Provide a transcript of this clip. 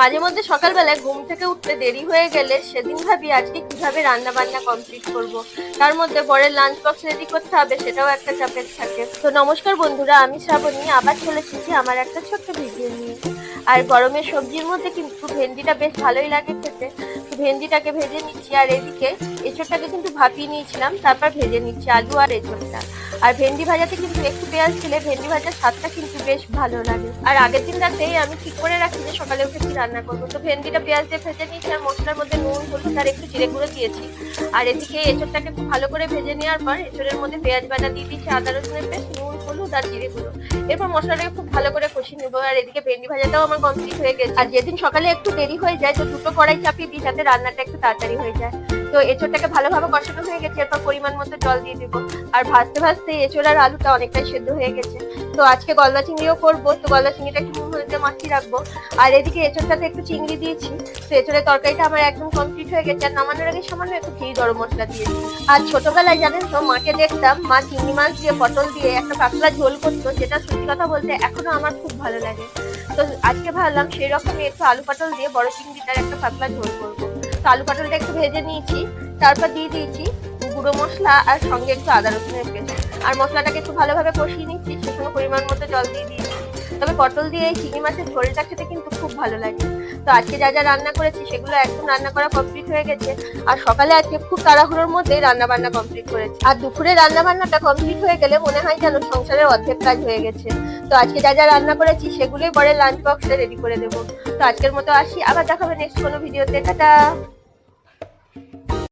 মাঝে মধ্যে সকালবেলায় ঘুম থেকে উঠতে দেরি হয়ে গেলে সেদিন ভাবি আজকে কিভাবে রান্না বান্না কমপ্লিট করব। তার মধ্যে বরের লাঞ্চ বক্স রেডি করতে হবে, সেটাও একটা চাপের থাকে। তো নমস্কার বন্ধুরা, আমি শ্রাবণী আবার চলে এসেছি আমার একটা ছোট্ট ভিডিও নিয়ে। আর গরমের সবজির মধ্যে কিন্তু ভেন্ডিটা বেশ ভালোই লাগে খেতে। তো ভেন্ডিটাকে ভেজে নিচ্ছি, আর এদিকে এঁচোড়টাকে কিন্তু ভাপিয়ে নিয়েছিলাম, তারপর ভেজে নিচ্ছি আলু আর এঁচোড়টা। আর ভেন্ডি ভাজাতে কিন্তু একটু পেঁয়াজ দিলে ভেন্ডি ভাজার স্বাদটা কিন্তু বেশ ভালো লাগে। আর আগের দিন রাতেই আমি ঠিক করে রাখি যে সকালে উঠে কি রান্না করবো। তো ভেন্ডিটা পেঁয়াজ দিয়ে ভেজে নিয়েছি, আর মশলার মধ্যে নুন হলুদ আর একটু জিরে গুঁড়ো দিয়েছি। আর এদিকে এঁচোড়টাকে খুব ভালো করে ভেজে নেওয়ার পর এঁচোড়ের মধ্যে পেঁয়াজ বাটা দিয়ে দিচ্ছি, আদা রসুনের পেস্ট, নুন হলুদ আর জিরে গুঁড়ো। এরপর মশলাটাকে খুব ভালো করে কষিয়ে নেবো। আর এদিকে ভেন্ডি ভাজাটাও আমার কমপ্লিট হয়ে গেছে। আর যেদিন সকালে একটু দেরি হয়ে যায় তো দুটো কড়াই চাপিয়ে দিই যাতে রান্নাটা একটু তাড়াতাড়ি হয়ে যায়। তো এঁচোড়টাকে ভালোভাবে কষানো হয়ে গেছে, এরপর পরিমাণ মতো জল দিয়ে দেবো। আর ভাজতে ভাজতে এঁচোড় আর আলুটা অনেকটাই সেদ্ধ হয়ে গেছে। তো আজকে গলদা চিংড়িও করবো, তো গলদা চিংড়িটা একটু নুন হলুদে মাখিয়ে রাখবো। আর এদিকে এঁচোড়টাতে একটু চিংড়ি দিয়েছি। তো এঁচোড়ের তরকারিটা আমার একদম কমপ্লিট হয়ে গেছে। আর নামানোর আগে সামান্য একটু ঘি গরম মশলা দিয়েছি। আর ছোটবেলায় জানেন তো মাকে দেখতাম মা চিংড়ি মাছ দিয়ে পটল দিয়ে একটা পাতলা ঝোল করতো, যেটা সত্যি কথা বলতে এখনো আমার খুব ভালো লাগে। তো আজকে ভাবলাম সেই রকমই একটু আলু পটল দিয়ে বড় চিংড়িটার একটা পাতলা ঝোল করবো। তো আলু পটলটা একটু ভেজে নিয়েছি, তারপর দিয়ে দিয়েছি গুঁড়ো মশলা আর সঙ্গে একটু আদা রসুনের পেস্ট। আর মশলাটাকে একটু ভালোভাবে কষিয়ে নিচ্ছি, সে সময় পরিমাণ মতো জল দিয়ে দিয়েছি। তবে পটল দিয়ে এই চিংড়ি মাছের ঝোলটা খেতে কিন্তু খুব ভালো লাগে। তো আজকে যা যা রান্না করেছি সেগুলো একদম রান্না করা কমপ্লিট হয়ে গেছে। আর সকালে আজকে খুব তাড়াহুড়োর মধ্যে রান্না বান্না কমপ্লিট করেছি। আর দুপুরে রান্না বান্নাটা কমপ্লিট হয়ে গেলে মনে হয় যেন সংসারের অর্ধেক কাজ হয়ে গেছে। তো আজকে যা যা রান্না করেছি সেগুলোই পরে লাঞ্চ বক্সে রেডি করে দেবো। তো আজকের মতো আসি, আবার দেখাবে নেক্সট কোনো ভিডিওতে। টাটা।